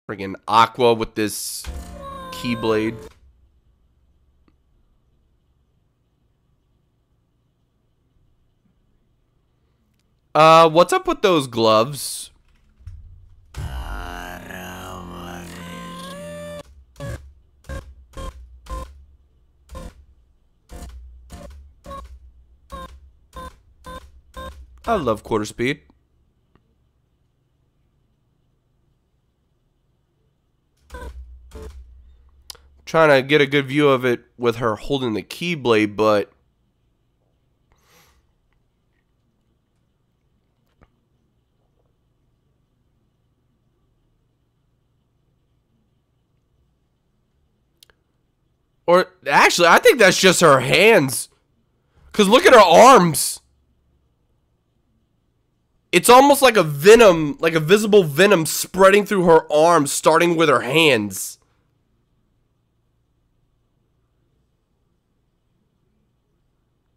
Friggin' Aqua with this Keyblade. What's up with those gloves? I love quarter speed. Trying to get a good view of it with her holding the Keyblade, but or actually, I think that's just her hands. 'Cause look at her arms. It's almost like a venom, like a visible venom spreading through her arms, starting with her hands.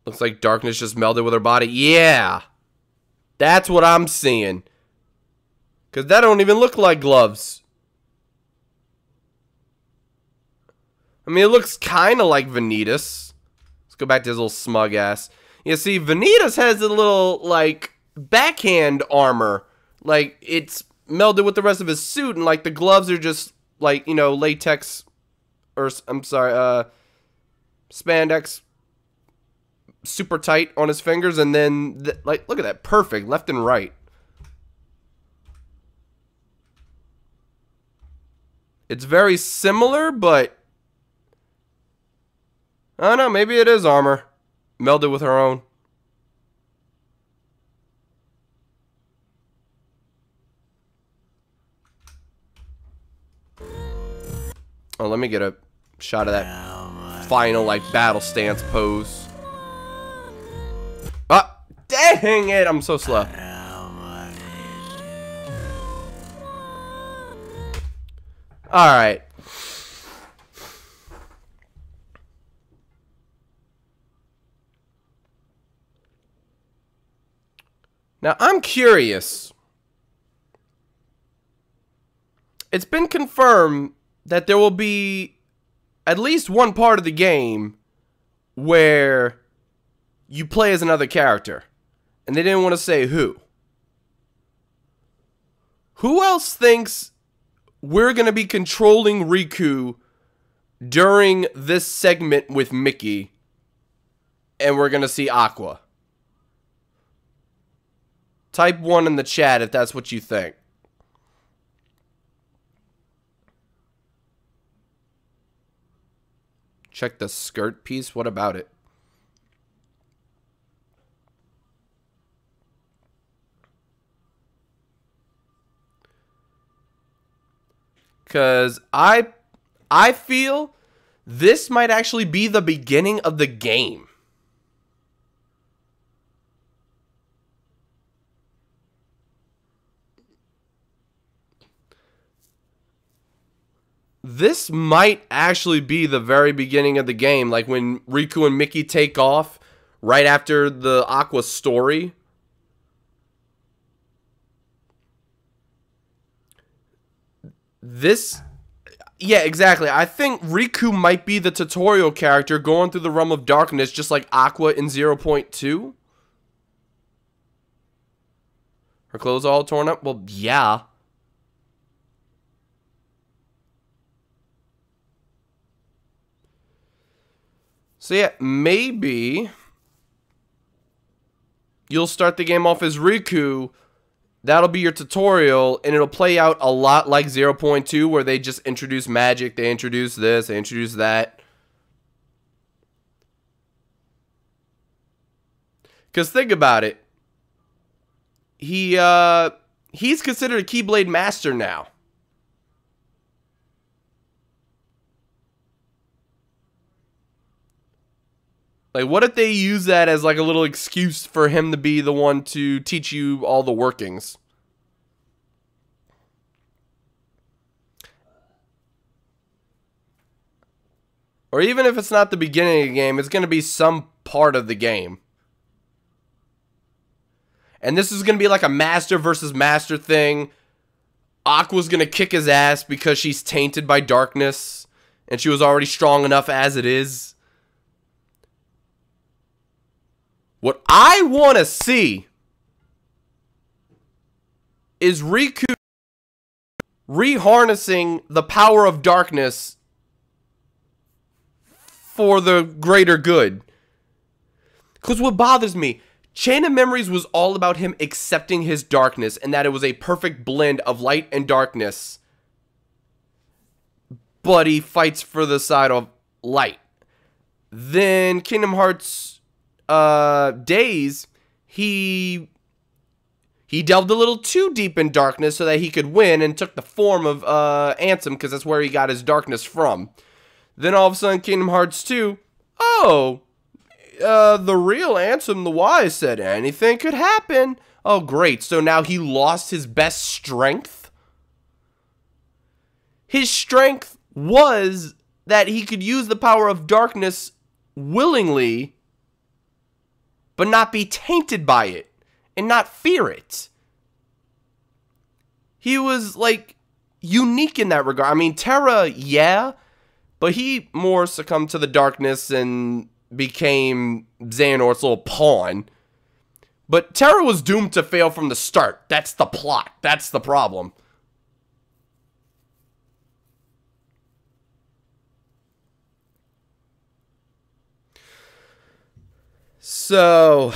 Looks like darkness just melded with her body. Yeah. That's what I'm seeing. Because that don't even look like gloves. I mean, it looks kind of like Vanitas. Let's go back to his little smug ass. You see, Vanitas has a little, like, backhand armor. Like, it's melded with the rest of his suit, and, like, the gloves are just, like, you know, latex, or, I'm sorry, spandex, super tight on his fingers, and then, like, look at that, perfect, left and right. It's very similar, but I don't know, maybe it is armor melded with her own. Oh, let me get a shot of that final, like, battle stance pose. Ah, dang it, I'm so slow. Alright. Now, I'm curious. It's been confirmed that there will be at least one part of the game where you play as another character. And they didn't want to say who. Who else thinks we're going to be controlling Riku during this segment with Mickey and we're going to see Aqua? Type 1 in the chat if that's what you think. Check the skirt piece. What about it? Because I feel this might actually be the beginning of the game. This might actually be the very beginning of the game, like when Riku and Mickey take off right after the Aqua story. Yeah, exactly. I think Riku might be the tutorial character going through the realm of darkness, just like Aqua in 0.2. Her clothes all torn up? Well, yeah. So yeah, maybe you'll start the game off as Riku. That'll be your tutorial, and it'll play out a lot like 0.2, where they just introduce magic, they introduce this, they introduce that. Because think about it. He's considered a Keyblade master now. Like, what if they use that as, like, a little excuse for him to be the one to teach you all the workings? Or even if it's not the beginning of the game, it's going to be some part of the game. And this is going to be like a master versus master thing. Aqua's gonna kick his ass because she's tainted by darkness, and she was already strong enough as it is. What I want to see is Riku reharnessing the power of darkness for the greater good. Because what bothers me, Chain of Memories was all about him accepting his darkness and that it was a perfect blend of light and darkness. But he fights for the side of light. Then Kingdom Hearts Days, he delved a little too deep in darkness so that he could win and took the form of Ansem because that's where he got his darkness from. Then all of a sudden, Kingdom Hearts 2, oh, the real Ansem the Wise said anything could happen. Oh, great. So now he lost his best strength? His strength was that he could use the power of darkness willingly, but not be tainted by it. And not fear it. He was, like, unique in that regard. I mean, Terra, yeah, but he more succumbed to the darkness and became Xehanort's little pawn. But Terra was doomed to fail from the start. That's the plot. That's the problem. So,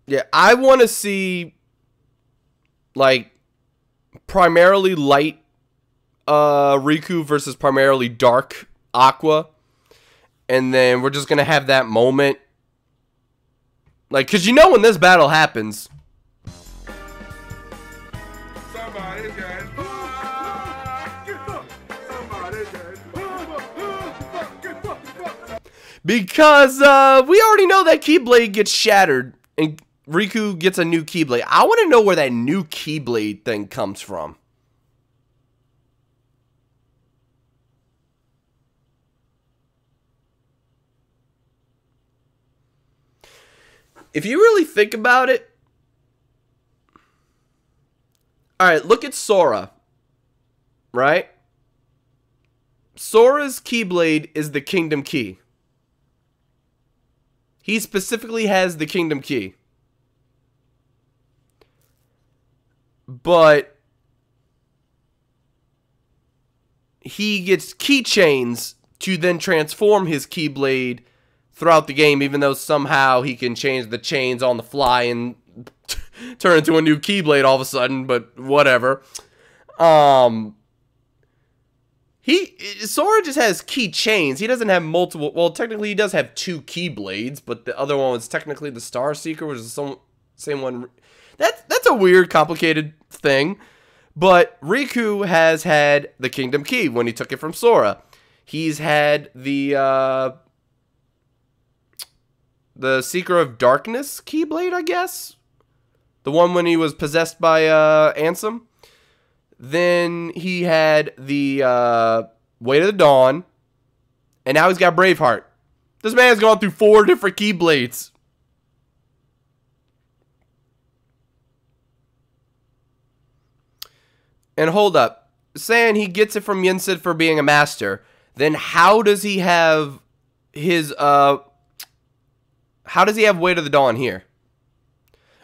yeah, I want to see, like, primarily light Riku versus primarily dark Aqua. And then we're just going to have that moment. Like, because you know when this battle happens. Somebody's dead. Because we already know that Keyblade gets shattered. And Riku gets a new Keyblade. I want to know where that new Keyblade thing comes from. If you really think about it. Alright, look at Sora. Right? Sora's Keyblade is the Kingdom Key. He specifically has the Kingdom Key. But he gets keychains to then transform his Keyblade throughout the game, even though somehow he can change the chains on the fly and turn into a new Keyblade all of a sudden, but whatever. Sora just has keychains. He doesn't have multiple. Well, technically he does have two Keyblades, but the other one was technically the Star Seeker, which is the same one. That's a weird, complicated thing. But Riku has had the Kingdom Key when he took it from Sora. He's had the Seeker of Darkness Keyblade, I guess. The one when he was possessed by Ansem. Then he had the Way to the Dawn. And now he's got Braveheart. This man's gone through 4 different Keyblades. And hold up. Saying he gets it from Yinsid for being a master. Then how does he have his, how does he have Way to the Dawn here?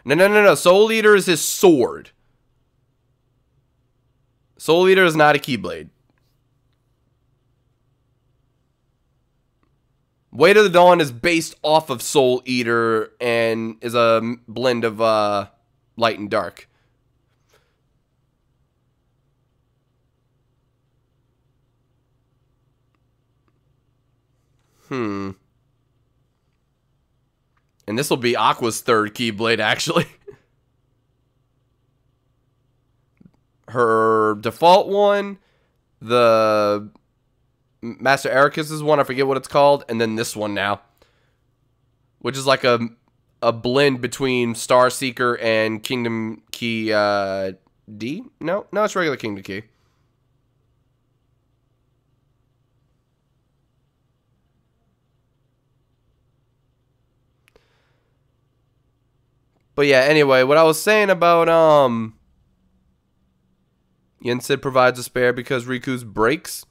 No. Soul Eater is his sword. Soul Eater is not a Keyblade. Way to the Dawn is based off of Soul Eater and is a blend of light and dark. And this will be Aqua's 3rd Keyblade, actually. Her default one, the Master Ericus's one, I forget what it's called, and then this one now. Which is like a blend between Star Seeker and Kingdom Key D? No, it's regular Kingdom Key. But yeah, anyway, what I was saying about Yensid provides a spare because Riku's breaks.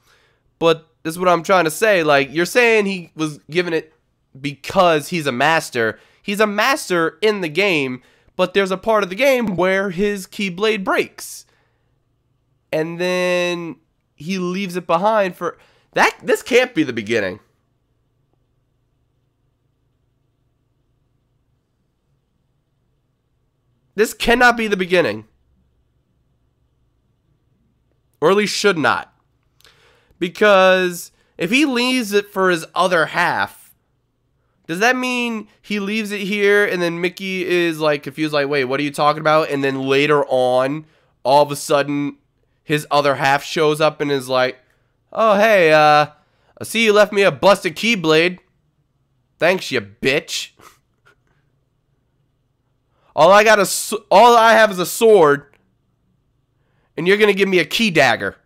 But this is what I'm trying to say. Like, you're saying he was given it because he's a master. He's a master in the game, but there's a part of the game where his Keyblade breaks. And then he leaves it behind for... This can't be the beginning. This cannot be the beginning. Or at least should not. Because if he leaves it for his other half, does that mean he leaves it here and then Mickey is like confused, like, wait, what are you talking about? And then later on, all of a sudden, his other half shows up and is like, oh, hey, I see you left me a busted Keyblade. Thanks, you bitch. All I have is a sword, and you're gonna give me a key dagger.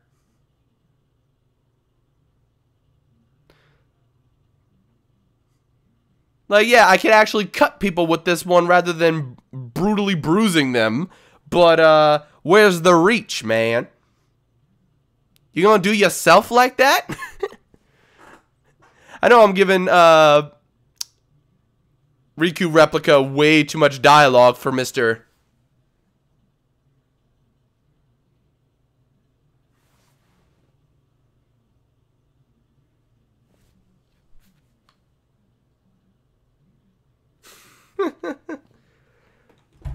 Like, yeah, I can actually cut people with this one rather than brutally bruising them. But, where's the reach, man? You gonna do yourself like that? I know I'm giving, Riku Replica way too much dialogue for Mr.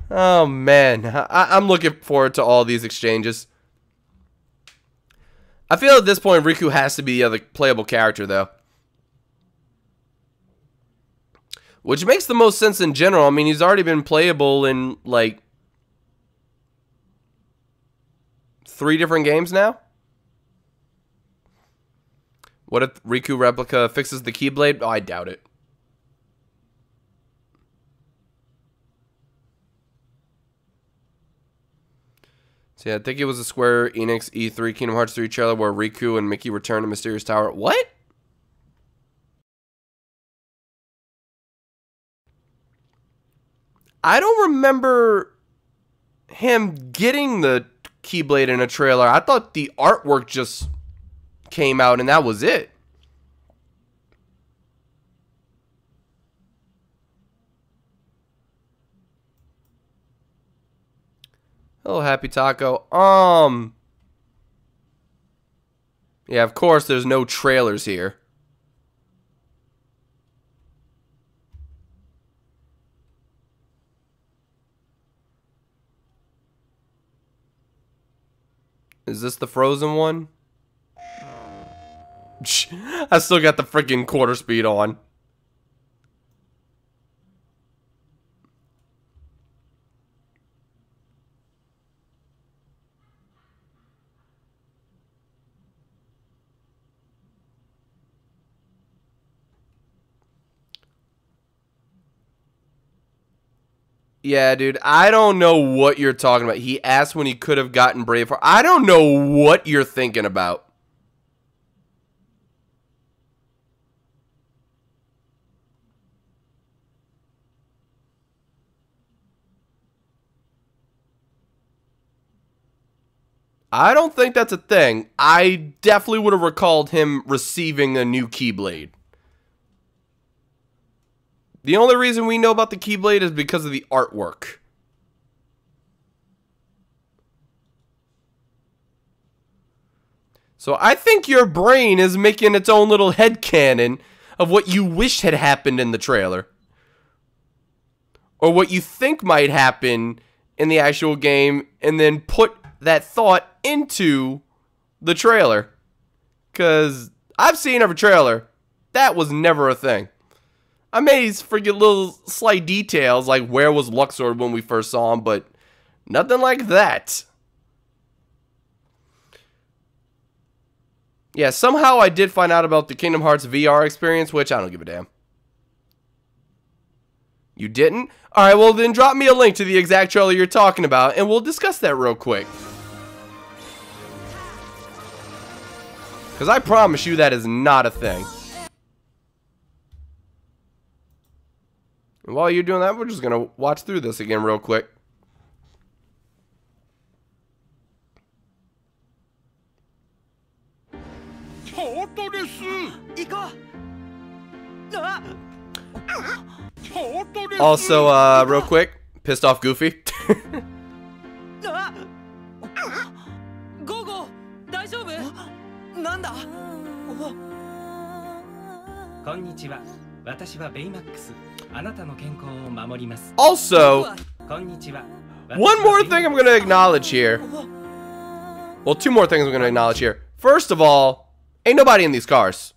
Oh, man. I'm looking forward to all these exchanges. I feel at this point Riku has to be the other playable character, though. Which makes the most sense in general. I mean, he's already been playable in, like, 3 different games now. What if Riku Replica fixes the Keyblade? Oh, I doubt it. So yeah, I think it was a Square Enix E3 Kingdom Hearts 3 trailer where Riku and Mickey return to Mysterious Tower. What? I don't remember him getting the Keyblade in a trailer. I thought the artwork just came out and that was it. Hello, Happy Taco. Yeah, of course there's no trailers here. Is this the frozen one? I still got the freaking quarter speed on. Yeah, dude, I don't know what you're talking about. He asked when he could have gotten Braveheart. I don't know what you're thinking about. I don't think that's a thing. I definitely would have recalled him receiving a new Keyblade. The only reason we know about the Keyblade is because of the artwork. So I think your brain is making its own little headcanon of what you wish had happened in the trailer. Or what you think might happen in the actual game, and then put that thought into the trailer. Because I've seen every trailer. That was never a thing. I may forget little slight details, like where was Luxord when we first saw him, but nothing like that. Yeah, somehow I did find out about the Kingdom Hearts VR experience, which I don't give a damn. You didn't? Alright, well then drop me a link to the exact trailer you're talking about, and we'll discuss that real quick. Because I promise you that is not a thing. And while you're doing that, we're just going to watch through this again real quick. 本当です。行こう。あ、本当です。 Also, real quick, pissed off Goofy. あ、ゴーゴー、大丈夫？なんだ？こんにちは。私はベイマックス。あなたの健康を守ります。 Also, こんにちは。 one more thing I'm going to acknowledge here. Well, two more things I'm going to acknowledge here. First of all, ain't nobody in these cars.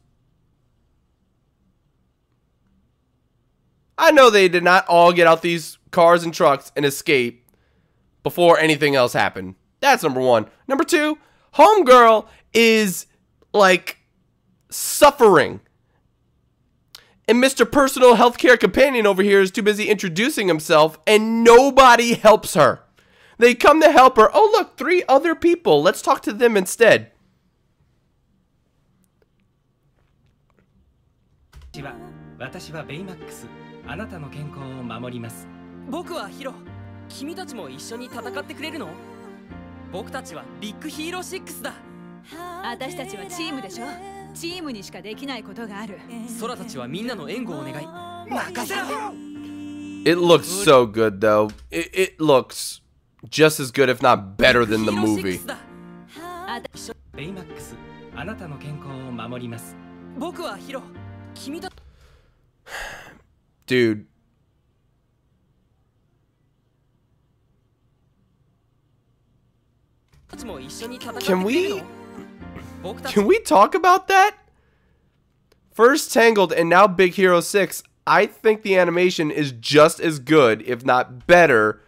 I know they did not all get out these cars and trucks and escape before anything else happened. That's number one. Number two, Homegirl is, like, suffering. And Mr. Personal Healthcare Companion over here is too busy introducing himself, and nobody helps her. They come to help her. Oh, look, 3 other people. Let's talk to them instead. 私はベイマックス。あなたの健康を守ります。僕はヒロ。君たちも一緒に戦ってくれるの？僕たちはビッグヒーロー6だ。私たちはチームでしょ。チームにしかできないことがある。空たちはみんなの援護をお願い。任せろ。 It looks so good, though. It looks just as good, if not better than the movie. ベイマックス。あなたの健康を守ります。僕はヒロ。君た Dude. Can we talk about that? First Tangled and now Big Hero 6. I think the animation is just as good, if not better,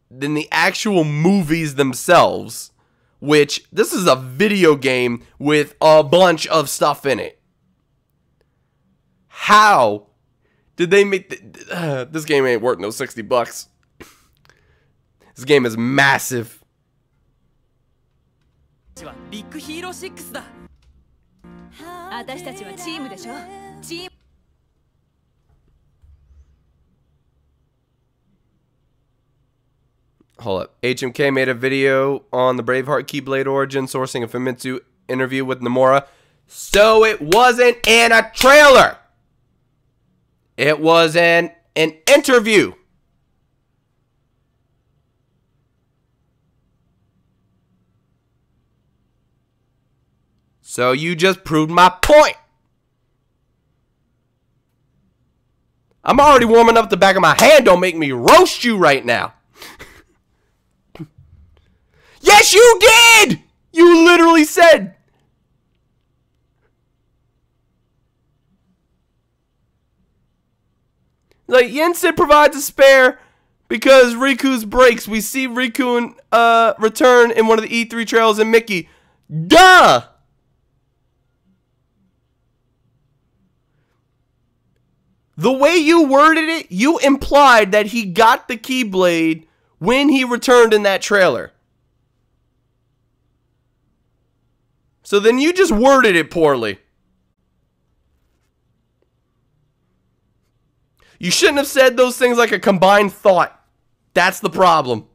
than the actual movies themselves. Which, this is a video game with a bunch of stuff in it. How did they make this game ain't worth no $60. This game is massive. ビッグヒーロー6だ。私たちはチームでしょ。チーム。Hold up. HMK made a video on the Braveheart Keyblade origin, sourcing a Famitsu interview with Nomura. So it wasn't in a trailer. It was in an interview. So you just proved my point. I'm already warming up the back of my hand. Don't make me roast you right now. Yes, you did! You literally said. Like, Yensid provides a spare because Riku's breaks. We see Riku return in one of the E3 trails in Mickey. Duh! The way you worded it, you implied that he got the Keyblade when he returned in that trailer. So then you just worded it poorly. You shouldn't have said those things like a combined thought. That's the problem.